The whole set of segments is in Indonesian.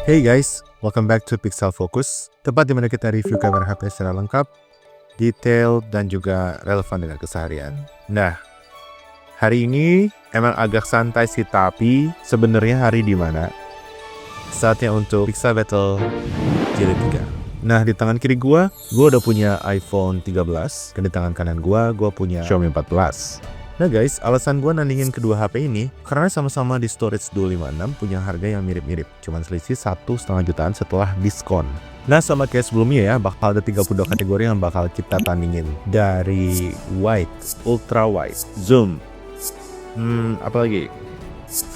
Hey guys, welcome back to Pixel Focus, tempat dimana kita review kamera HP secara lengkap, detail, dan juga relevan dengan keseharian. Nah, hari ini emang agak santai sih, tapi sebenarnya hari dimana saatnya untuk Pixel Battle Jilid 3. Nah, di tangan kiri gua udah punya iPhone 13, dan di tangan kanan gua punya Xiaomi 14. Nah guys, alasan gue nandingin kedua HP ini karena sama-sama di storage 256 punya harga yang mirip-mirip, cuman selisih 1,5 jutaan setelah diskon. Nah, sama kayak sebelumnya ya, bakal ada 32 kategori yang bakal kita tandingin, dari wide, ultra wide, zoom, apalagi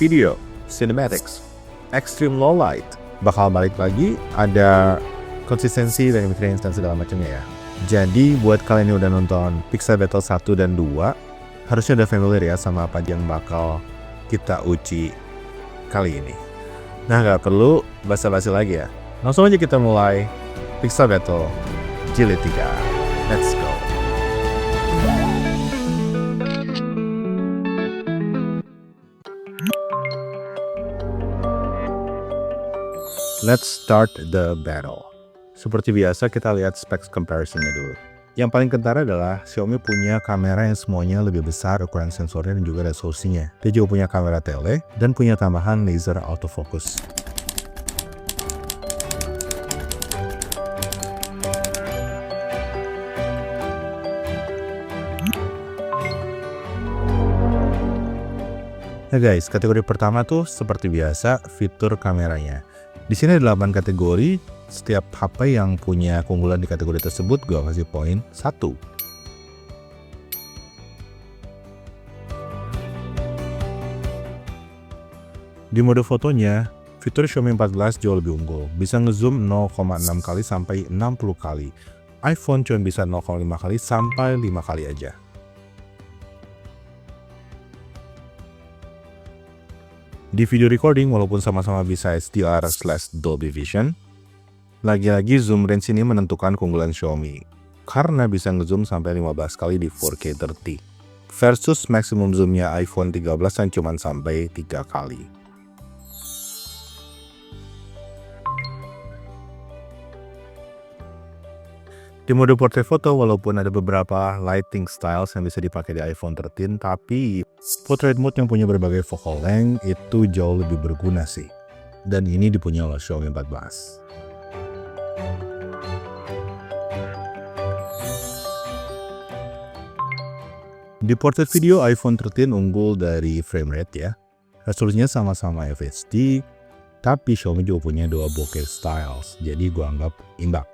video, cinematics, extreme low light. Bakal balik lagi, ada konsistensi, dynamic range, dan segala macamnya ya. Jadi buat kalian yang udah nonton Pixel Battle 1 dan 2, harusnya udah familiar ya sama apa yang bakal kita uji kali ini. Nah, nggak perlu basa-basi lagi ya. Langsung aja kita mulai Pixel Battle Jilid 3. Let's go. Let's start the battle. Seperti biasa kita lihat specs comparison-nya dulu. Yang paling kentara adalah Xiaomi punya kamera yang semuanya lebih besar ukuran sensornya dan juga resolusinya. Dia juga punya kamera tele dan punya tambahan laser autofocus. Nah guys, kategori pertama tuh seperti biasa fitur kameranya. Di sini ada 8 kategori. Setiap HP yang punya keunggulan di kategori tersebut gue kasih poin 1. Di mode fotonya, fitur Xiaomi 14 jauh lebih unggul. Bisa ngezoom 0,6 kali sampai 60 kali. iPhone cuma bisa 0,5 kali sampai 5 kali aja. Di video recording, walaupun sama-sama bisa HDR/Dolby Vision, lagi-lagi zoom range ini menentukan keunggulan Xiaomi, karena bisa ngezoom sampai 15 kali di 4K 30, versus maksimum zoomnya iPhone 13 yang cuma sampai 3 kali. Di mode portrait foto, walaupun ada beberapa lighting styles yang bisa dipakai di iPhone 13, tapi portrait mode yang punya berbagai focal length itu jauh lebih berguna sih. Dan ini dipunyai oleh Xiaomi 14. Di portrait video, iPhone 13 unggul dari frame rate ya. Resolusinya sama-sama FHD, tapi Xiaomi juga punya dua bokeh styles, jadi gua anggap imbang.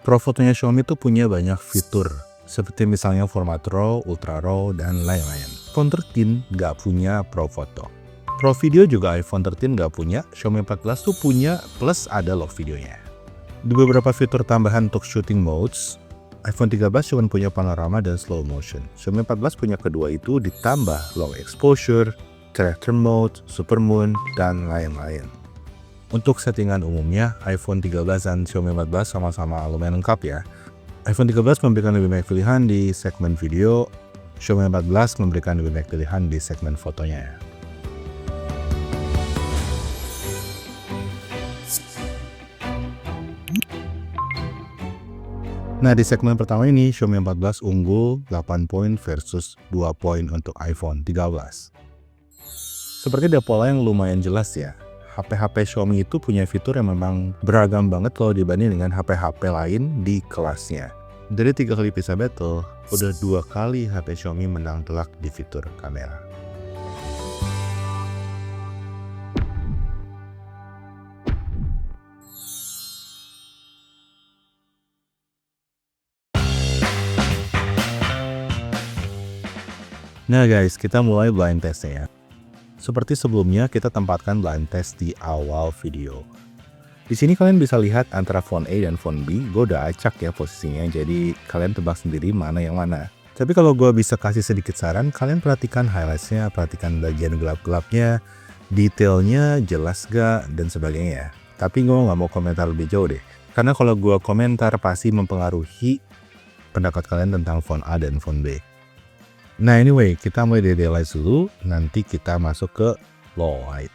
Pro fotonya Xiaomi tuh punya banyak fitur, seperti misalnya format RAW, Ultra RAW, dan lain-lain. iPhone 13 nggak punya Pro foto. Pro video juga iPhone 13 nggak punya, Xiaomi 14 tuh punya, plus ada log videonya. Di beberapa fitur tambahan untuk shooting modes, iPhone 13 cuma punya panorama dan slow motion. Xiaomi 14 punya kedua itu ditambah long exposure, character mode, supermoon, dan lain-lain. Untuk settingan umumnya, iPhone 13 dan Xiaomi 14 sama-sama lumayan lengkap ya. iPhone 13 memberikan lebih banyak pilihan di segmen video, Xiaomi 14 memberikan lebih banyak pilihan di segmen fotonya. Nah, di segmen pertama ini, Xiaomi 14 unggul 8 poin versus 2 poin untuk iPhone 13. Seperti ada pola yang lumayan jelas ya. HP-HP Xiaomi itu punya fitur yang memang beragam banget kalau dibanding dengan HP-HP lain di kelasnya. Dari 3 kali Pixel Battle, udah 2 kali HP Xiaomi menang telak di fitur kamera. Nah guys, kita mulai blind testnya ya. Seperti sebelumnya, kita tempatkan blind test di awal video. Di sini kalian bisa lihat antara phone A dan phone B, gue udah acak ya posisinya, jadi kalian tebak sendiri mana yang mana. Tapi kalau gue bisa kasih sedikit saran, kalian perhatikan highlights-nya, perhatikan bagian gelap-gelapnya, detailnya jelas gak, dan sebagainya. Tapi gue nggak mau komentar lebih jauh deh, karena kalau gue komentar pasti mempengaruhi pendapat kalian tentang phone A dan phone B. Nah anyway, kita mulai dari daylight dulu, nanti kita masuk ke low light.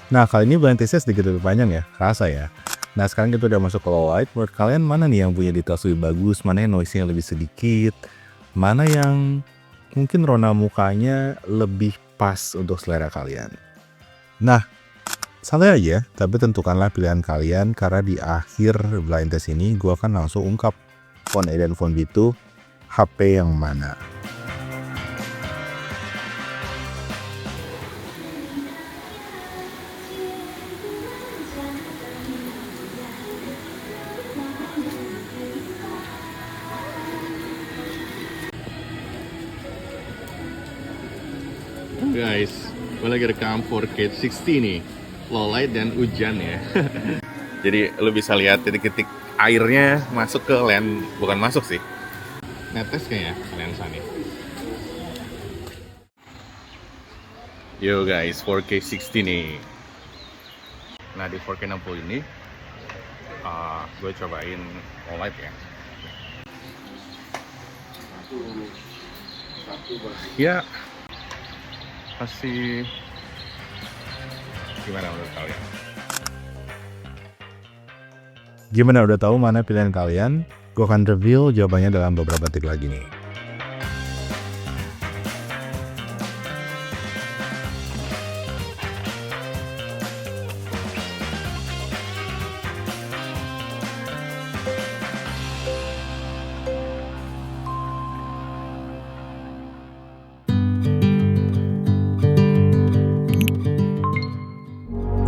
Nah, kali ini blind testnya sedikit lebih panjang ya, kerasa ya. Nah, sekarang kita udah masuk ke low light. Menurut kalian mana nih yang punya details lebih bagus, mana yang noise-nya lebih sedikit, mana yang mungkin rona mukanya lebih pas untuk selera kalian. Nah, santai aja, tapi tentukanlah pilihan kalian karena di akhir blind test ini gue akan langsung ungkap phone A dan phone B itu HP yang mana. Guys, gue lagi rekam 4K 60 nih, low light dan hujan ya. Jadi lu bisa lihat titik-titik airnya masuk ke lens, bukan masuk sih, netes kayaknya lensa nih. Yo guys, 4K 60 nih. Nah di 4K 60 ini, gue cobain low light ya. Ya, pasti gimana menurut kalian? Gimana, udah tahu mana pilihan kalian? Gue akan reveal jawabannya dalam beberapa detik lagi nih.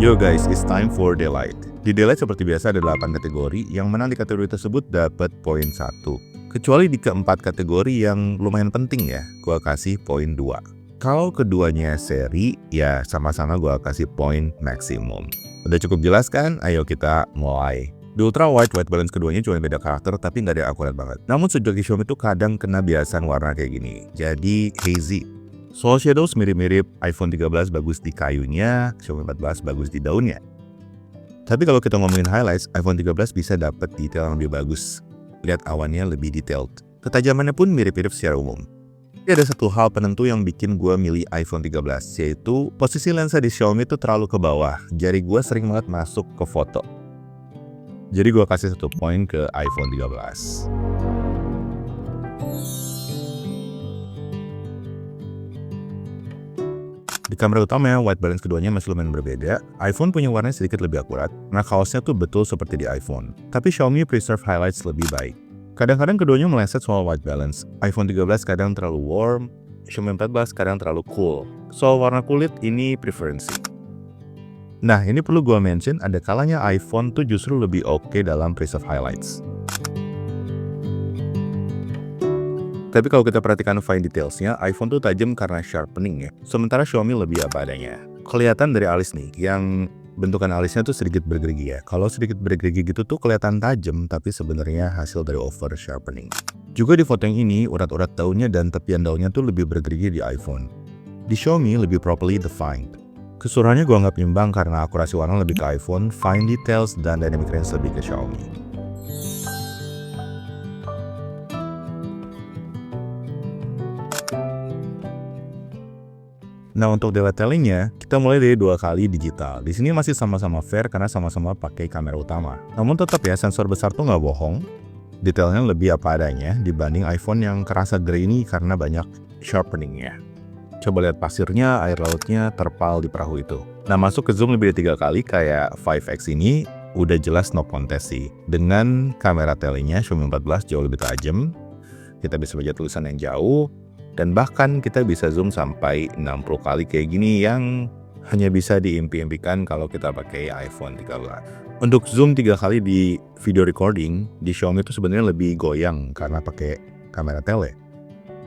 Yo guys, it's time for Daylight. Di Daylight seperti biasa ada 8 kategori, yang menang di kategori tersebut dapat poin 1. Kecuali di keempat kategori yang lumayan penting ya, gua kasih poin 2. Kalau keduanya seri, ya sama-sama gua kasih poin maksimum. Udah cukup jelas kan? Ayo kita mulai. Di ultra wide white balance keduanya cuma beda karakter tapi nggak ada akurat banget. Namun sejak di Xiaomi itu kadang kena biasan warna kayak gini, jadi hazy. Soal shadows mirip-mirip, iPhone 13 bagus di kayunya, Xiaomi 14 bagus di daunnya. Tapi kalau kita ngomongin highlights, iPhone 13 bisa dapat detail yang lebih bagus. Lihat awannya lebih detailed. Ketajamannya pun mirip-mirip secara umum. Tapi ada satu hal penentu yang bikin gue milih iPhone 13, yaitu posisi lensa di Xiaomi itu terlalu ke bawah. Jari gue sering banget masuk ke foto. Jadi gue kasih 1 poin ke iPhone 13. Di kamera utama, white balance keduanya masih lumayan berbeda. iPhone punya warnanya sedikit lebih akurat, nah kaosnya tuh betul seperti di iPhone. Tapi Xiaomi preserve highlights lebih baik. Kadang-kadang keduanya meleset soal white balance. iPhone 13 kadang terlalu warm, Xiaomi 14 kadang terlalu cool. Soal warna kulit, ini preferensi. Nah, ini perlu gue mention, ada kalanya iPhone tuh justru lebih oke dalam preserve highlights. Tapi kalau kita perhatikan fine detailsnya, iPhone tuh tajam karena sharpening ya. Sementara Xiaomi lebih apa adanya. Kelihatan dari alis nih, yang bentukan alisnya tuh sedikit bergerigi ya. Kalau sedikit bergerigi gitu tuh kelihatan tajam, tapi sebenarnya hasil dari over sharpening. Juga di foto yang ini, urat-urat daunnya dan tepian daunnya tuh lebih bergerigi di iPhone. Di Xiaomi lebih properly defined. Keseluruhannya gue anggap imbang karena akurasi warna lebih ke iPhone, fine details, dan dynamic range lebih ke Xiaomi. Nah, untuk detailingnya, kita mulai dari 2 kali digital. Di sini masih sama-sama fair karena sama-sama pakai kamera utama. Namun tetap ya, sensor besar tuh nggak bohong. Detailnya lebih apa adanya dibanding iPhone yang kerasa grainy karena banyak sharpeningnya. Coba lihat pasirnya, air lautnya, terpal di perahu itu. Nah, masuk ke zoom lebih dari 3 kali kayak 5X ini, udah jelas no contest sih. Dengan kamera telenya Xiaomi 14 jauh lebih tajam, kita bisa baca tulisan yang jauh, dan bahkan kita bisa zoom sampai 60 kali kayak gini yang hanya bisa diimpi-impikan kalau kita pakai iPhone 13. Untuk zoom 3 kali di video recording, di Xiaomi itu sebenarnya lebih goyang karena pakai kamera tele.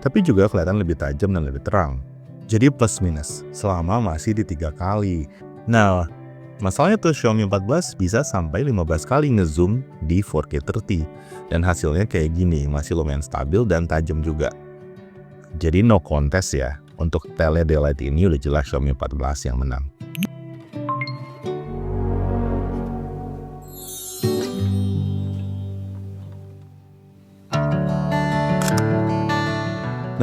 Tapi juga kelihatan lebih tajam dan lebih terang. Jadi plus minus, selama masih di 3 kali. Nah, masalahnya tuh Xiaomi 14 bisa sampai 15 kali ngezoom di 4K 30. Dan hasilnya kayak gini, masih lumayan stabil dan tajam juga. Jadi no contest ya, untuk tele daylight ini udah jelas Xiaomi 14 yang menang.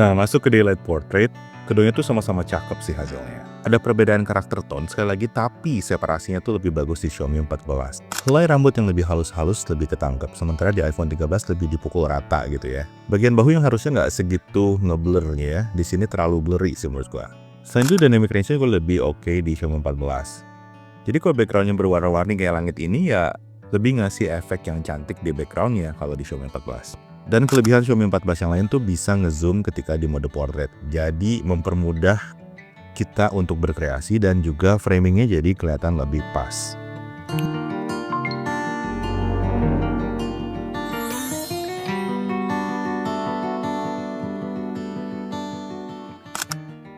Nah, masuk ke Daylight Portrait, keduanya tuh sama-sama cakep sih hasilnya. Ada perbedaan karakter tone sekali lagi, tapi separasinya tuh lebih bagus di Xiaomi 14. Helai rambut yang lebih halus-halus lebih ketangkep, sementara di iPhone 13 lebih dipukul rata gitu ya. Bagian bahu yang harusnya nggak segitu ngeblurnya ya, di sini terlalu blurry sih menurut gua. Selain itu dynamic range-nya gue lebih oke di Xiaomi 14. Jadi kalau backgroundnya berwarna-warni kayak langit ini ya lebih ngasih efek yang cantik di backgroundnya kalau di Xiaomi 14. Dan kelebihan Xiaomi 14 yang lain tuh bisa ngezoom ketika di mode portrait. Jadi mempermudah kita untuk berkreasi dan juga framingnya jadi kelihatan lebih pas.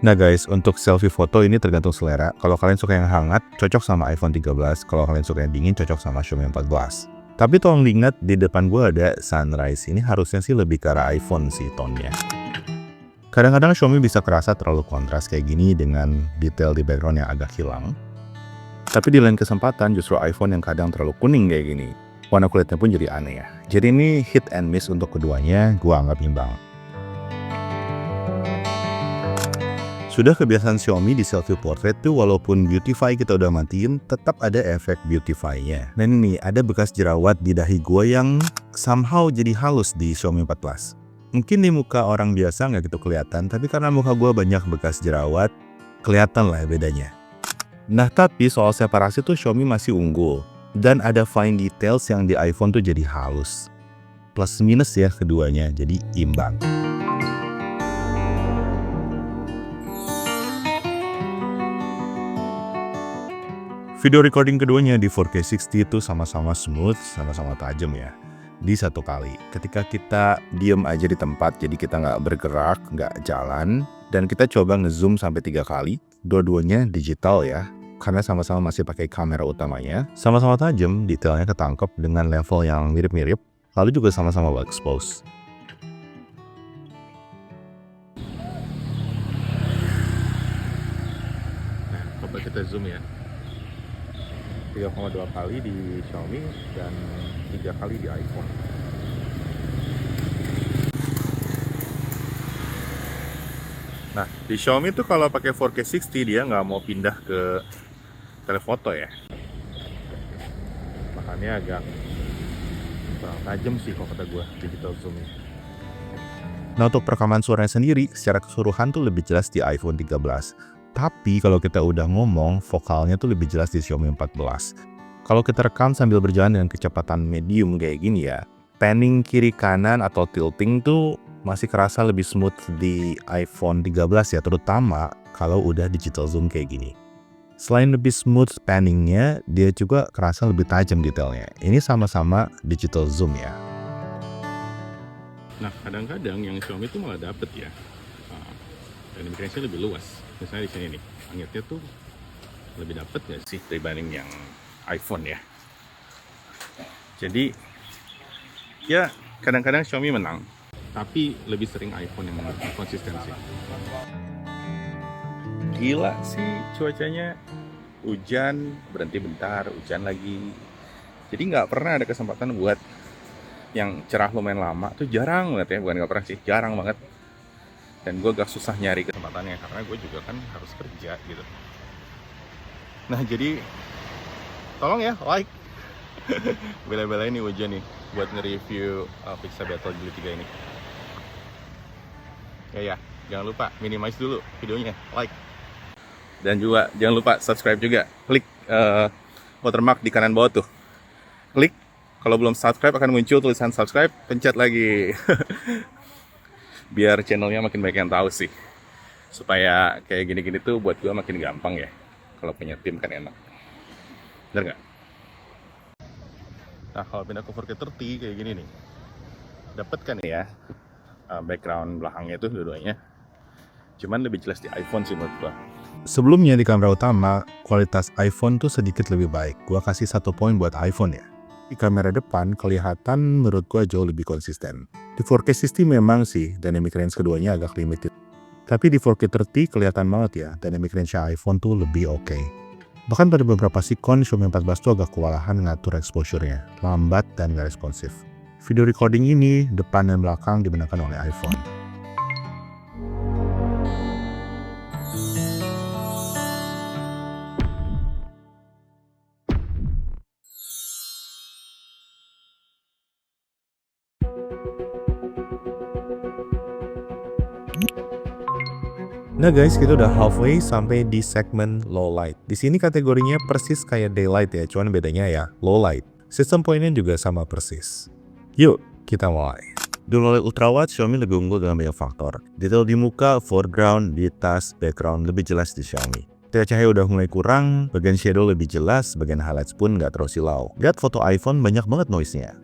Nah guys, untuk selfie foto ini tergantung selera. Kalau kalian suka yang hangat, cocok sama iPhone 13. Kalau kalian suka yang dingin, cocok sama Xiaomi 14. Tapi tolong diingat, di depan gue ada sunrise. Ini harusnya sih lebih ke arah iPhone sih tonnya. Kadang-kadang Xiaomi bisa kerasa terlalu kontras kayak gini dengan detail di background yang agak hilang. Tapi di lain kesempatan justru iPhone yang kadang terlalu kuning kayak gini. Warna kulitnya pun jadi aneh ya. Jadi ini hit and miss untuk keduanya, gue anggap imbang. Sudah kebiasaan Xiaomi di selfie portrait tuh walaupun beautify kita udah matiin, tetap ada efek beautify-nya. Dan ini ada bekas jerawat di dahi gue yang somehow jadi halus di Xiaomi 14. Mungkin di muka orang biasa nggak gitu kelihatan, tapi karena muka gue banyak bekas jerawat, kelihatan lah bedanya. Nah tapi soal separasi tuh Xiaomi masih unggul. Dan ada fine details yang di iPhone tuh jadi halus. Plus minus ya keduanya, jadi imbang. Video recording keduanya di 4K 60 itu sama-sama smooth, sama-sama tajam ya. Di satu kali, ketika kita diem aja di tempat, jadi kita nggak bergerak, nggak jalan, dan kita coba ngezoom sampai 3 kali, dua-duanya digital ya, karena sama-sama masih pakai kamera utamanya, sama-sama tajam, detailnya ketangkep dengan level yang mirip-mirip, lalu juga sama-sama well exposed. Nah, coba kita zoom ya. 3,2 kali di Xiaomi dan 3 kali di iPhone. Nah, di Xiaomi tuh kalau pakai 4K 60 dia nggak mau pindah ke telefoto ya. Makanya agak kurang tajam sih kalau kata gue digital zoom ini. Nah untuk perekaman suaranya sendiri, secara keseluruhan tuh lebih jelas di iPhone 13. Tapi kalau kita udah ngomong, vokalnya tuh lebih jelas di Xiaomi 14. Kalau kita rekam sambil berjalan dengan kecepatan medium kayak gini ya, panning kiri kanan atau tilting tuh masih kerasa lebih smooth di iPhone 13 ya, terutama kalau udah digital zoom kayak gini. Selain lebih smooth panningnya, dia juga kerasa lebih tajam detailnya. Ini sama-sama digital zoom ya. Nah, kadang-kadang yang Xiaomi itu malah dapet ya. Dynamic range-nya lebih luas. Misalnya di sini nih, langitnya tuh lebih dapet nggak sih dibanding yang iPhone ya. Jadi, ya kadang-kadang Xiaomi menang. Tapi lebih sering iPhone yang konsisten sih. Gila sih cuacanya. Hujan, berhenti bentar, hujan lagi. Jadi nggak pernah ada kesempatan buat yang cerah lumayan lama. Tuh jarang banget ya, bukan nggak pernah sih, jarang banget. Dan gue agak susah nyari kesempatannya karena gue juga kan harus kerja gitu. Nah jadi tolong ya like. Bela-belain nih hujan nih buat nge-review Pixel Battle Jilid 3 ini. Ya jangan lupa minimize dulu videonya, like. Dan juga jangan lupa subscribe juga. Klik watermark di kanan bawah tuh. Klik. Kalau belum subscribe akan muncul tulisan subscribe, pencet lagi. Biar channelnya makin banyak yang tahu sih, supaya kayak gini-gini tuh buat gue makin gampang ya. Kalau punya tim kan enak, bener nggak? Nah kalau pindah ke 4K 30 kayak gini nih, dapet kan ya background belakangnya tuh dua-duanya. Cuman lebih jelas di iPhone sih menurut gue. Sebelumnya di kamera utama, kualitas iPhone tuh sedikit lebih baik. Gua kasih 1 poin buat iPhone ya. Di kamera depan kelihatan menurut gua jauh lebih konsisten. Di 4K 60 memang sih dynamic range keduanya agak limited. Tapi di 4K 30 kelihatan banget ya dynamic range iPhone tuh lebih oke. Bahkan pada beberapa sikon Xiaomi 14 tuh agak kewalahan ngatur exposure-nya, lambat dan gak responsif. Video recording ini depan dan belakang dibenarkan oleh iPhone. Nah guys, kita udah halfway sampai di segmen low light. Di sini kategorinya persis kayak daylight ya, cuman bedanya ya low light. Sistem poinnya juga sama persis. Yuk, kita mulai. Di low light ultrawide, Xiaomi lebih unggul dengan banyak faktor. Detail di muka, foreground, di tas, background lebih jelas di Xiaomi. Titik cahaya udah mulai kurang, bagian shadow lebih jelas, bagian highlights pun nggak terlalu silau. Lihat foto iPhone banyak banget noise-nya.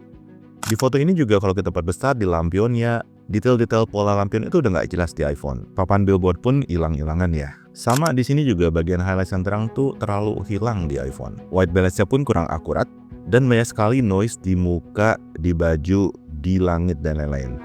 Di foto ini juga kalau kita perbesar di lampionnya, detail-detail pola lampion itu udah nggak jelas di iPhone. Papan billboard pun hilang-hilangan ya. Sama di sini juga bagian highlights yang terang tuh terlalu hilang di iPhone. White balance-nya pun kurang akurat, dan banyak sekali noise di muka, di baju, di langit, dan lain-lain.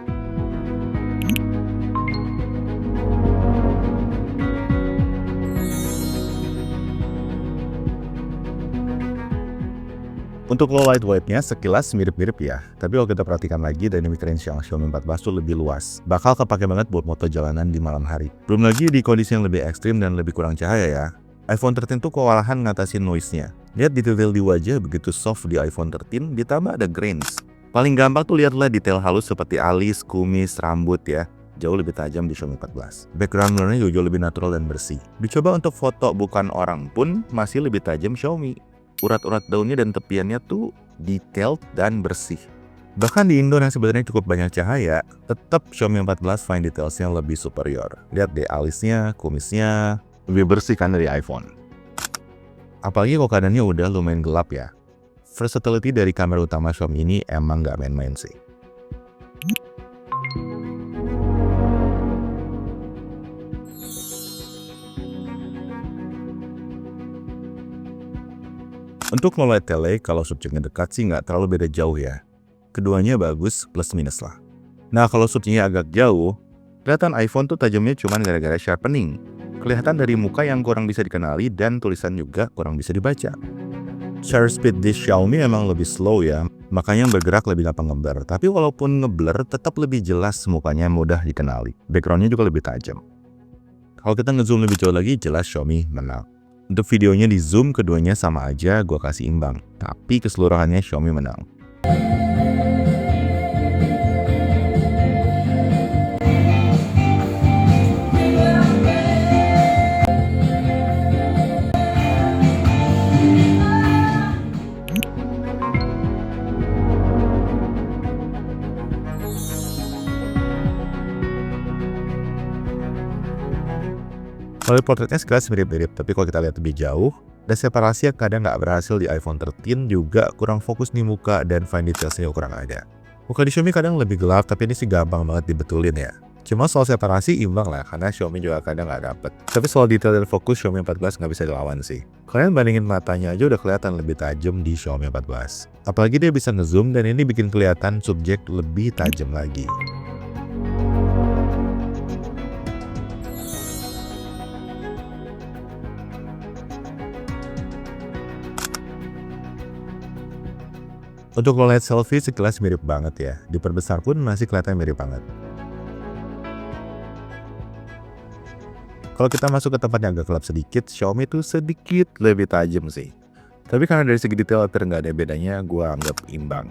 Untuk low light white-nya sekilas mirip-mirip ya, tapi kalau kita perhatikan lagi dynamic range yang Xiaomi 14 tuh lebih luas. Bakal kepake banget buat moto jalanan di malam hari. Belum lagi di kondisi yang lebih ekstrim dan lebih kurang cahaya ya. iPhone 13 tuh kewalahan ngatasin noise-nya. Lihat detail di wajah begitu soft di iPhone 13, ditambah ada grains. Paling gampang tuh lihatlah detail halus seperti alis, kumis, rambut ya. Jauh lebih tajam di Xiaomi 14. Background blurnya juga jauh lebih natural dan bersih. Dicoba untuk foto bukan orang pun masih lebih tajam Xiaomi. Urat-urat daunnya dan tepiannya tuh detailed dan bersih. Bahkan di indoor yang sebenarnya cukup banyak cahaya, tetap Xiaomi 14 fine detailsnya lebih superior. Lihat deh alisnya, kumisnya, lebih bersih kan dari iPhone. Apalagi kalau keadaannya udah lumayan gelap ya. Versatility dari kamera utama Xiaomi ini emang nggak main-main sih. Untuk low light tele, kalau subjeknya dekat sih nggak terlalu beda jauh ya. Keduanya bagus plus minus lah. Nah kalau subjeknya agak jauh, kelihatan iPhone tuh tajamnya cuma gara-gara sharpening. Kelihatan dari muka yang kurang bisa dikenali dan tulisan juga kurang bisa dibaca. Shutter speed di Xiaomi emang lebih slow ya, makanya bergerak lebih gampang ngeblur. Tapi walaupun ngeblur, tetap lebih jelas mukanya mudah dikenali. Backgroundnya juga lebih tajam. Kalau kita ngezoom lebih jauh lagi, jelas Xiaomi menang. Untuk videonya di zoom keduanya sama aja, gua kasih imbang. Tapi keseluruhannya Xiaomi menang. Kalau portretnya sekilas mirip-mirip, tapi kalau kita lihat lebih jauh, dan separasi yang kadang nggak berhasil di iPhone 13 juga kurang fokus di muka dan fine detailsnya kurang ada. Muka di Xiaomi kadang lebih gelap, tapi ini sih gampang banget dibetulin ya. Cuma soal separasi imbang lah, karena Xiaomi juga kadang nggak dapet. Tapi soal detail dan fokus Xiaomi 14 nggak bisa dilawan sih. Kalian bandingin matanya aja udah kelihatan lebih tajam di Xiaomi 14. Apalagi dia bisa ngezoom dan ini bikin kelihatan subjek lebih tajam lagi. Untuk low light selfie sekilas mirip banget ya, diperbesar pun masih kelihatan mirip banget. Kalau kita masuk ke tempat yang agak gelap sedikit, Xiaomi tuh sedikit lebih tajam sih. Tapi karena dari segi detail hampir nggak ada bedanya, gue anggap imbang.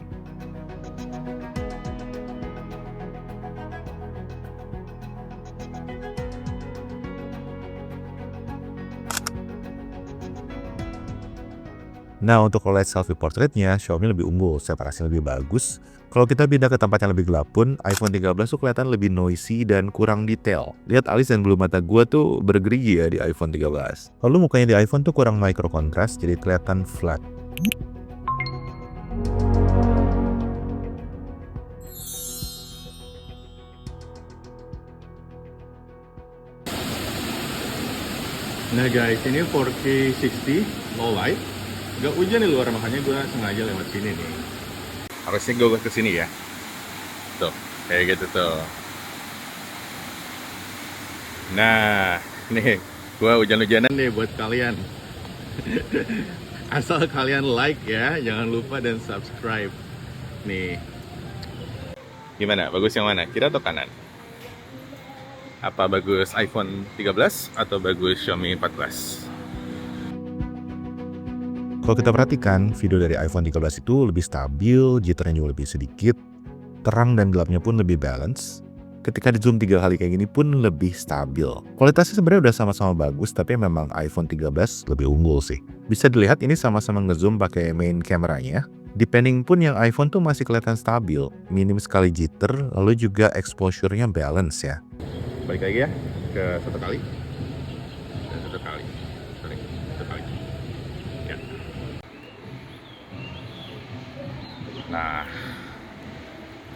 Nah, untuk low light selfie portraitnya, Xiaomi lebih unggul, separasi lebih bagus. Kalau kita pindah ke tempat yang lebih gelap pun, iPhone 13 tuh kelihatan lebih noisy dan kurang detail. Lihat alis dan bulu mata gua tuh bergerigi ya di iPhone 13. Lalu mukanya di iPhone tuh kurang micro contrast, jadi kelihatan flat. Nah guys, ini 4K 60 low light. Gak hujan di luar, makanya gue sengaja lewat sini nih. Harusnya gue ke sini ya. Tuh, kayak gitu tuh. Nah, nih gue hujan-hujanan nih buat kalian. Asal kalian like ya, jangan lupa dan subscribe. Nih. Gimana? Bagus yang mana? Kiri atau kanan? Apa bagus iPhone 13 atau bagus Xiaomi 14? Kalau kita perhatikan, video dari iPhone 13 itu lebih stabil, jitternya juga lebih sedikit, terang dan gelapnya pun lebih balance. Ketika di zoom 3 kali kayak gini pun lebih stabil. Kualitasnya sebenarnya udah sama-sama bagus, tapi memang iPhone 13 lebih unggul sih. Bisa dilihat ini sama-sama ngezoom pakai main kameranya. Depending pun yang iPhone tuh masih kelihatan stabil, minim sekali jitter, lalu juga exposure-nya balance ya. Balik lagi ya ke 1 kali dan 1 kali. Sorry, 1 kali. Ya. Nah,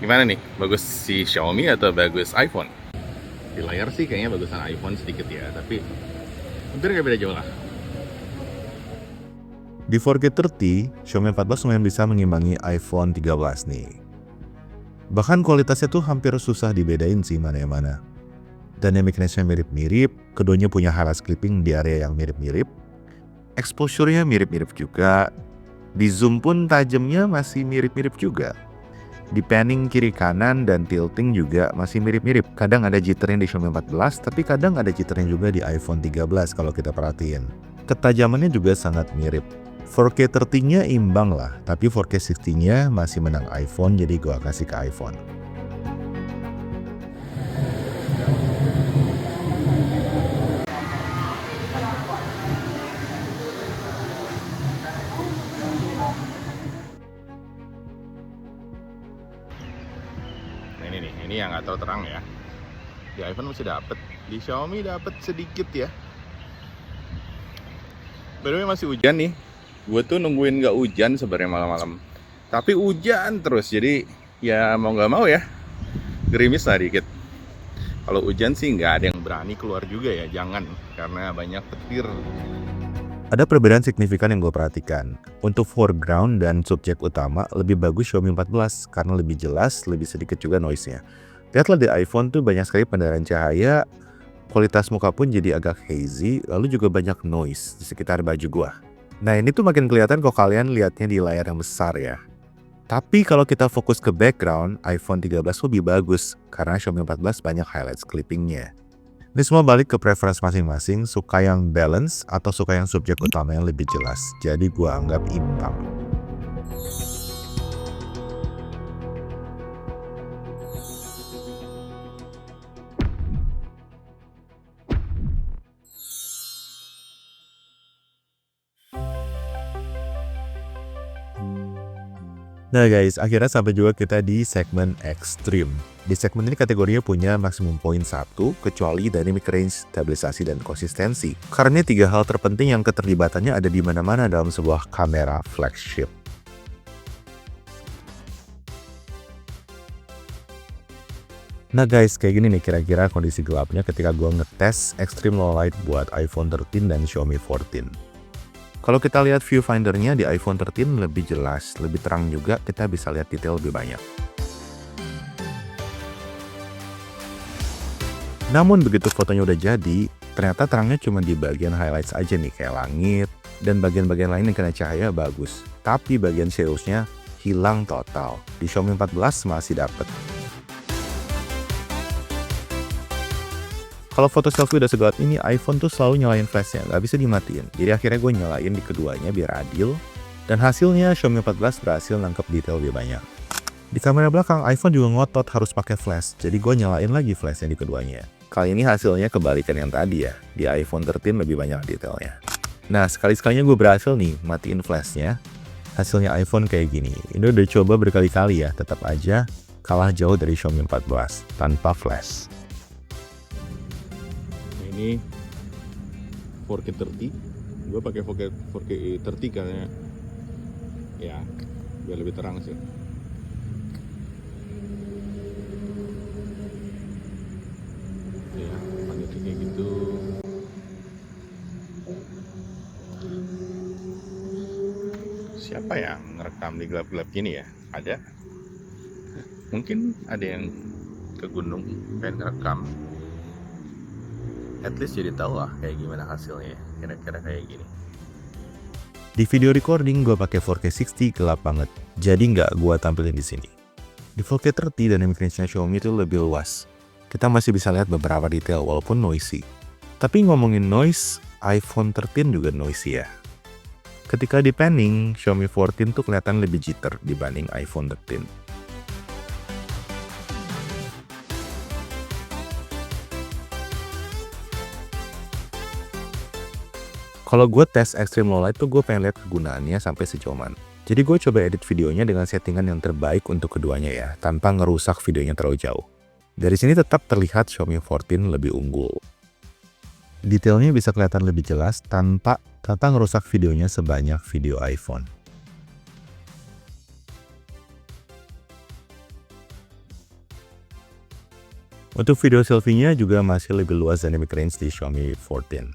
gimana nih? Bagus si Xiaomi atau bagus iPhone? Di layar sih kayaknya bagusan iPhone sedikit ya, tapi hampir nggak beda jauh lah. Di 4K 30, Xiaomi 14 lumayan bisa mengimbangi iPhone 13 nih. Bahkan kualitasnya tuh hampir susah dibedain sih mana yang mana. Dynamic range-nya mirip-mirip, keduanya punya highlight clipping di area yang mirip-mirip. Exposure-nya mirip-mirip juga. Di zoom pun tajamnya masih mirip-mirip juga. Di panning kiri kanan dan tilting juga masih mirip-mirip. Kadang ada jitternya di Xiaomi 14, tapi kadang ada jitternya juga di iPhone 13 kalau kita perhatiin. Ketajamannya juga sangat mirip. 4K 30-nya imbang lah, tapi 4K 60-nya masih menang iPhone, jadi gua kasih ke iPhone. Nah ini nih, ini yang nggak terlalu terang ya. Di iPhone masih dapet, di Xiaomi dapet sedikit ya. By the way masih hujan nih. Gue tuh nungguin nggak hujan sebenarnya malam-malam. Tapi hujan terus, jadi ya mau nggak mau ya gerimis lah dikit. Kalau hujan sih nggak ada yang berani keluar juga ya, jangan, karena banyak petir. Ada perbedaan signifikan yang gue perhatikan. Untuk foreground dan subjek utama lebih bagus Xiaomi 14 karena lebih jelas, lebih sedikit juga noise-nya. Lihatlah di iPhone tuh banyak sekali pendaran cahaya, kualitas muka pun jadi agak hazy, lalu juga banyak noise di sekitar baju gua. Nah ini tuh makin kelihatan kok kalian lihatnya di layar yang besar ya. Tapi kalau kita fokus ke background, iPhone 13 lebih bagus karena Xiaomi 14 banyak highlights clippingnya. Ini semua balik ke preference masing-masing, suka yang balance atau suka yang subjek utama yang lebih jelas. Jadi gua anggap imbang. Nah guys, akhirnya sampai juga kita di segmen Extreme. Di segmen ini kategorinya punya maksimum poin 1, kecuali dynamic range, stabilisasi, dan konsistensi. Karena 3 hal terpenting yang keterlibatannya ada di mana-mana dalam sebuah kamera flagship. Nah guys, kayak gini nih kira-kira kondisi gelapnya ketika gue ngetes Extreme Low Light buat iPhone 13 dan Xiaomi 14. Kalau kita lihat viewfindernya di iPhone 13 lebih jelas, lebih terang juga, kita bisa lihat detail lebih banyak. Namun begitu fotonya udah jadi, ternyata terangnya cuma di bagian highlights aja nih, kayak langit, dan bagian-bagian lain yang kena cahaya bagus. Tapi bagian shadows-nya hilang total. Di Xiaomi 14 masih dapet. Kalau foto selfie udah segelap ini, iPhone tuh selalu nyalain flashnya, nggak bisa dimatiin. Jadi akhirnya gue nyalain di keduanya biar adil. Dan hasilnya Xiaomi 14 berhasil nangkep detail lebih banyak. Di kamera belakang, iPhone juga ngotot harus pakai flash, jadi gue nyalain lagi flashnya di keduanya. Kali ini hasilnya kebalikan yang tadi ya, di iPhone 13 lebih banyak detailnya. Nah, sekali-sekalinya gue berhasil nih matiin flashnya. Hasilnya iPhone kayak gini. Ini udah coba berkali-kali ya, tetap aja kalah jauh dari Xiaomi 14 tanpa flash. Ini 4K 30, gue pakai 4K 30 karena ya biar lebih terang sih. Ya panjangnya kayak gitu. Siapa yang ngerekam di gelap-gelap gini ya? Ada? Mungkin ada yang ke gunung pengen ngerekam. At least jadi tahu lah kayak gimana hasilnya, kira-kira kayak gini. Di video recording gue pakai 4K 60 gelap banget, jadi nggak gue tampilin di sini. Di 4K 30 dynamic range-nya Xiaomi itu lebih luas. Kita masih bisa lihat beberapa detail walaupun noisy. Tapi ngomongin noise, iPhone 13 juga noisy ya. Ketika di panning, Xiaomi 14 tuh kelihatan lebih jitter dibanding iPhone 13. Kalau gue tes Extreme Low Light tuh gue pengen lihat kegunaannya sampai sejauh mana. Jadi gue coba edit videonya dengan settingan yang terbaik untuk keduanya ya, tanpa ngerusak videonya terlalu jauh. Dari sini tetap terlihat Xiaomi 14 lebih unggul. Detailnya bisa kelihatan lebih jelas tanpa ngerusak videonya sebanyak video iPhone. Untuk video selfie-nya juga masih lebih luas dynamic range di Xiaomi 14.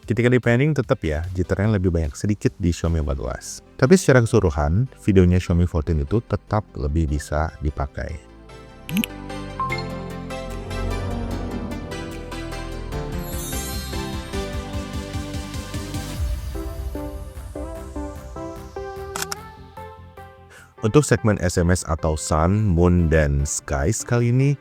Ketika di panning tetap ya, jitternya lebih banyak sedikit di Xiaomi 14. Tapi secara keseluruhan, videonya Xiaomi 14 itu tetap lebih bisa dipakai. Untuk segmen SMS atau Sun, Moon, dan Skies kali ini,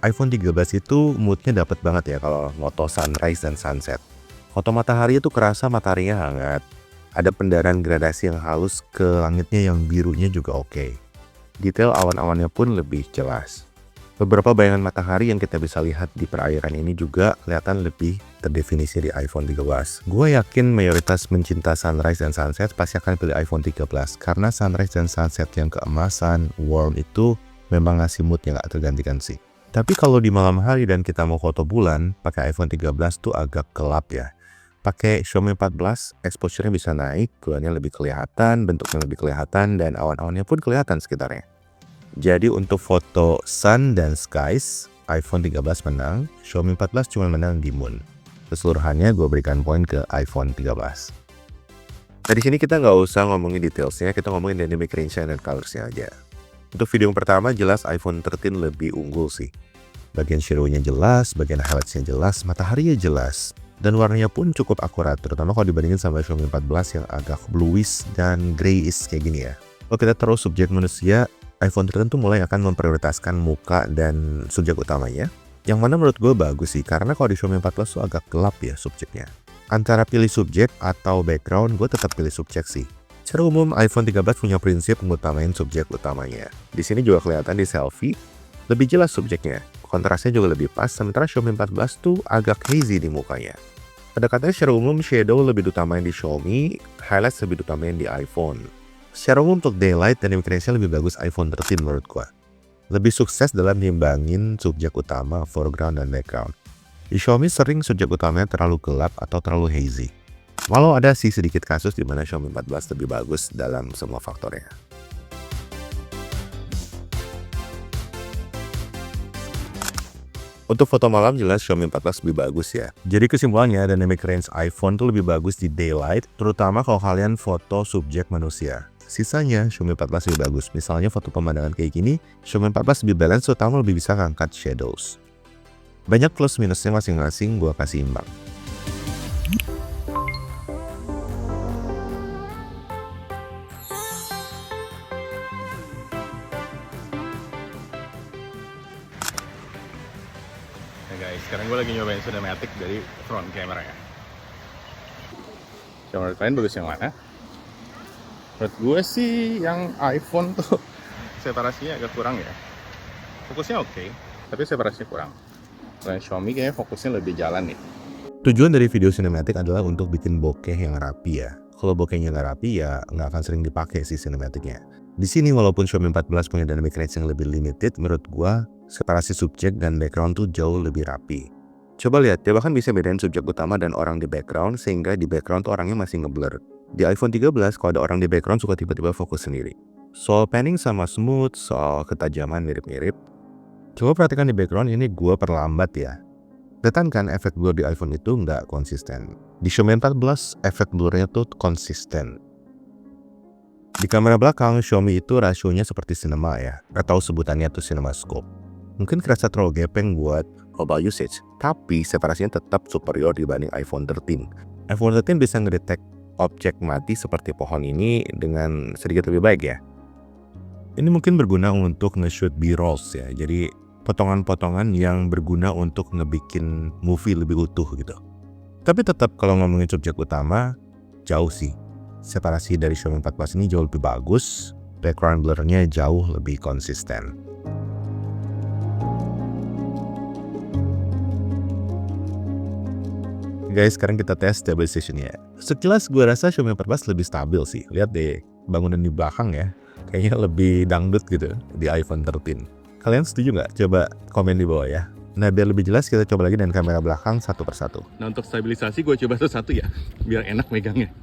iPhone 13 itu moodnya dapat banget ya kalau moto sunrise dan sunset. Foto matahari itu kerasa mataharinya hangat. Ada pendaran gradasi yang halus ke langitnya yang birunya juga oke. Detail awan-awannya pun lebih jelas. Beberapa bayangan matahari yang kita bisa lihat di perairan ini juga kelihatan lebih terdefinisi di iPhone 13. Gue yakin mayoritas mencinta sunrise dan sunset pasti akan pilih iPhone 13 karena sunrise dan sunset yang keemasan, warm itu memang ngasih mood yang gak tergantikan sih. Tapi kalau di malam hari dan kita mau foto bulan, pakai iPhone 13 tuh agak gelap ya. Pakai Xiaomi 14, exposure-nya bisa naik, bulannya lebih kelihatan, bentuknya lebih kelihatan, dan awan-awannya pun kelihatan sekitarnya. Jadi untuk foto sun dan skies, iPhone 13 menang, Xiaomi 14 cuma menang di moon. Keseluruhannya gue berikan poin ke iPhone 13. Nah di sini kita nggak usah ngomongin detailsnya, kita ngomongin dynamic range dan colors-nya aja. Untuk video yang pertama jelas iPhone 13 lebih unggul sih. Bagian shadow-nya jelas, bagian highlights-nya jelas, mataharinya jelas. Dan warnanya pun cukup akurat, terutama kalau dibandingin sama Xiaomi 14 yang agak bluish dan grayish kayak gini ya. Kalau kita terus subjek manusia, iPhone 13 tuh mulai akan memprioritaskan muka dan subjek utamanya. Yang mana menurut gue bagus sih, karena kalau di Xiaomi 14 tuh agak gelap ya subjeknya. Antara pilih subjek atau background, gue tetap pilih subjek sih. Secara umum, iPhone 13 punya prinsip mengutamain subjek utamanya. Di sini juga kelihatan di selfie, lebih jelas subjeknya. Kontrasnya juga lebih pas, sementara Xiaomi 14 tuh agak hazy di mukanya. Pendekatannya secara umum, shadow lebih diutamain di Xiaomi, highlights lebih diutamain di iPhone. Secara umum untuk daylight dan dynamic range-nya lebih bagus iPhone 13 menurut gua. Lebih sukses dalam nimbangin subjek utama, foreground, dan background. Di Xiaomi sering subjek utamanya terlalu gelap atau terlalu hazy. Walau ada sih sedikit kasus di mana Xiaomi 14 lebih bagus dalam semua faktornya. Untuk foto malam jelas Xiaomi 14 lebih bagus ya. Jadi kesimpulannya dynamic range iPhone tuh lebih bagus di daylight, terutama kalau kalian foto subjek manusia. Sisanya Xiaomi 14 lebih bagus. Misalnya foto pemandangan kayak gini, Xiaomi 14 lebih balance, terutama lebih bisa ngangkat shadows. Banyak plus minusnya masing-masing, gua kasih imbang. Guys, sekarang gue lagi nyobain cinematic dari front camera ya. Coba kalian bagus yang mana? Menurut gue sih yang iPhone tuh separasinya agak kurang ya. Fokusnya oke, tapi separasinya kurang. Kalau Xiaomi kayaknya fokusnya lebih jalan nih. Tujuan dari video cinematic adalah untuk bikin bokeh yang rapi ya. Kalau bokehnya nggak rapi ya nggak akan sering dipakai sih cinematicnya. Di sini walaupun Xiaomi 14 punya dynamic range yang lebih limited, menurut gua separasi subjek dan background tuh jauh lebih rapi. Coba lihat, dia bahkan bisa bedain subjek utama dan orang di background sehingga di background tuh orangnya masih ngeblur. Di iPhone 13 kalau ada orang di background suka tiba-tiba fokus sendiri. Soal panning sama smooth, soal ketajaman mirip-mirip. Coba perhatikan di background ini gua perlambat ya. Kelihatan kan efek blur di iPhone itu nggak konsisten. Di Xiaomi 14 efek blurnya tuh konsisten. Di kamera belakang Xiaomi itu rasionya seperti cinema ya, atau sebutannya tuh CinemaScope. Mungkin kerasa terlalu gepeng buat mobile usage, tapi separasinya tetap superior dibanding iPhone 13. iPhone 13 bisa ngedetek objek mati seperti pohon ini dengan sedikit lebih baik ya. Ini mungkin berguna untuk nge-shoot B-rolls ya, jadi potongan-potongan yang berguna untuk ngebikin movie lebih utuh gitu. Tapi tetap kalau ngomongin subjek utama, jauh sih. Separasi dari Xiaomi 14 ini jauh lebih bagus, background blurnya jauh lebih konsisten. Guys, sekarang kita tes stabilization-nya. Sekilas gue rasa Xiaomi 14 lebih stabil sih. Lihat deh, bangunan di belakang ya. Kayaknya lebih dangdut gitu di iPhone 13. Kalian setuju nggak? Coba komen di bawah ya. Nah, biar lebih jelas kita coba lagi dengan kamera belakang satu persatu. Nah, untuk stabilisasi gue coba satu-satu ya, biar enak megangnya.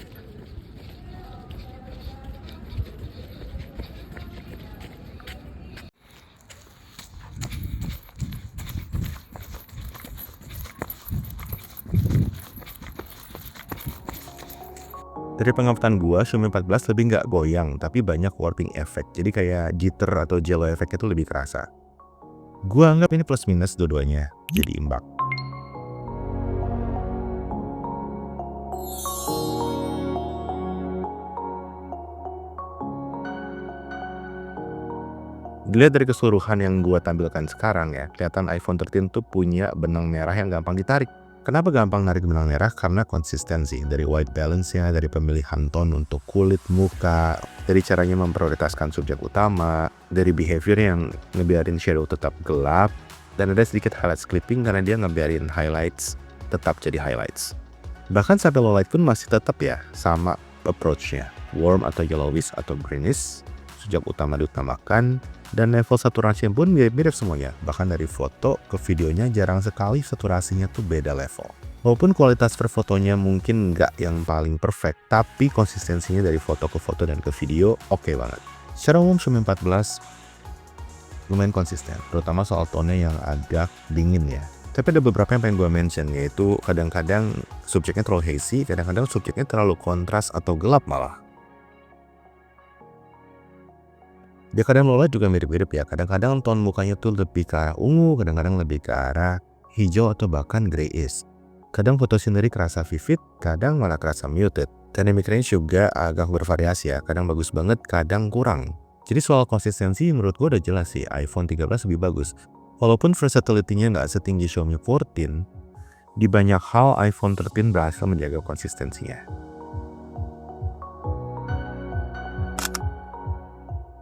Dari pengamatan gua, Xiaomi 14 lebih nggak goyang, tapi banyak warping effect. Jadi kayak jitter atau jello effect itu lebih kerasa. Gua anggap ini plus minus dua-duanya, jadi imbang. Dilihat dari keseluruhan yang gua tampilkan sekarang ya, kelihatan iPhone 13 tuh punya benang merah yang gampang ditarik. Kenapa gampang narik benang merah? Karena konsistensi. Dari white balance-nya, dari pemilihan tone untuk kulit, muka, dari caranya memprioritaskan subjek utama, dari behavior yang ngebiarin shadow tetap gelap, dan ada sedikit highlights clipping karena dia ngebiarin highlights tetap jadi highlights. Bahkan sampai low light pun masih tetap ya, sama approach-nya. Warm atau yellowish atau greenish, subjek utama diutamakan, dan level saturasi pun mirip-mirip semuanya. Bahkan dari foto ke videonya jarang sekali saturasinya tuh beda level. Walaupun kualitas per fotonya mungkin nggak yang paling perfect, tapi konsistensinya dari foto ke foto dan ke video oke banget. Secara umum Xiaomi 14 lumayan konsisten, terutama soal tone yang agak dingin ya. Tapi ada beberapa yang pengen gue mention, yaitu kadang-kadang subjeknya terlalu hazy, kadang-kadang subjeknya terlalu kontras atau gelap malah. Dia kadang low light juga mirip-mirip ya, kadang-kadang tone mukanya tuh lebih ke arah ungu, kadang-kadang lebih ke arah hijau atau bahkan grayish. Kadang foto sendiri kerasa vivid, kadang malah kerasa muted. Dynamic range juga agak bervariasi ya, kadang bagus banget, kadang kurang. Jadi soal konsistensi menurut gue udah jelas sih, iPhone 13 lebih bagus. Walaupun versatility-nya nggak setinggi Xiaomi 14, di banyak hal iPhone 13 berhasil menjaga konsistensinya.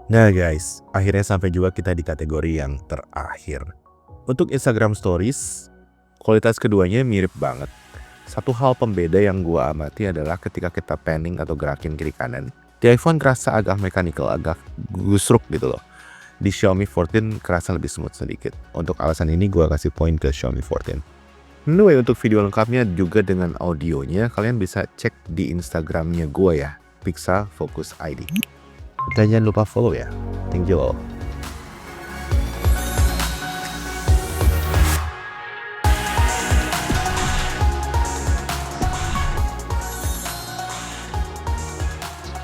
Nah guys, akhirnya sampai juga kita di kategori yang terakhir. Untuk Instagram Stories, kualitas keduanya mirip banget. Satu hal pembeda yang gua amati adalah ketika kita panning atau gerakin kiri kanan, di iPhone kerasa agak mechanical, agak gusruk gitu loh. Di Xiaomi 14 kerasa lebih smooth sedikit. Untuk alasan ini gua kasih poin ke Xiaomi 14. Anyway, untuk video lengkapnya juga dengan audionya, kalian bisa cek di Instagramnya gua ya, Pixel Focus ID. Dan jangan lupa follow ya. Thank you all.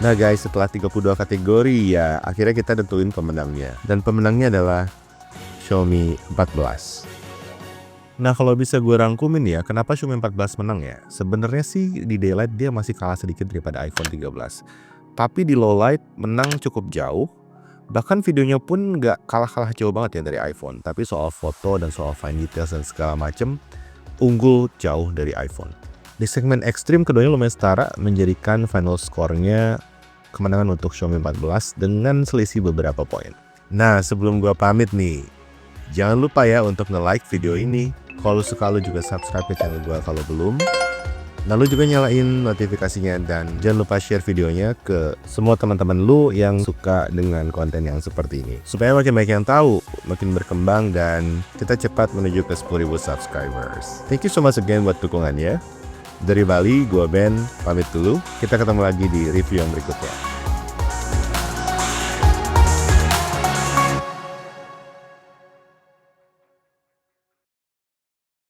Nah guys, setelah 32 kategori ya, akhirnya kita tentuin pemenangnya. Dan pemenangnya adalah Xiaomi 14. Nah kalau bisa gue rangkumin ya, kenapa Xiaomi 14 menang ya? Sebenarnya sih di daylight dia masih kalah sedikit daripada iPhone 13. Tapi di low light menang cukup jauh. Bahkan videonya pun nggak kalah-kalah jauh banget ya dari iPhone. Tapi soal foto dan soal fine details dan segala macem, unggul jauh dari iPhone. Di segmen ekstrim keduanya lumayan setara, menjadikan final score-nya kemenangan untuk Xiaomi 14 dengan selisih beberapa poin. Nah sebelum gua pamit nih, jangan lupa ya untuk nge-like video ini. Kalau suka lu juga subscribe ke channel gua kalau belum. Lalu juga nyalain notifikasinya dan jangan lupa share videonya ke semua teman-teman lu yang suka dengan konten yang seperti ini. Supaya makin banyak yang tahu, makin berkembang dan kita cepat menuju ke 10.000 subscribers. Thank you so much again buat dukungannya. Dari Bali, gua Ben, pamit dulu. Kita ketemu lagi di review yang berikutnya.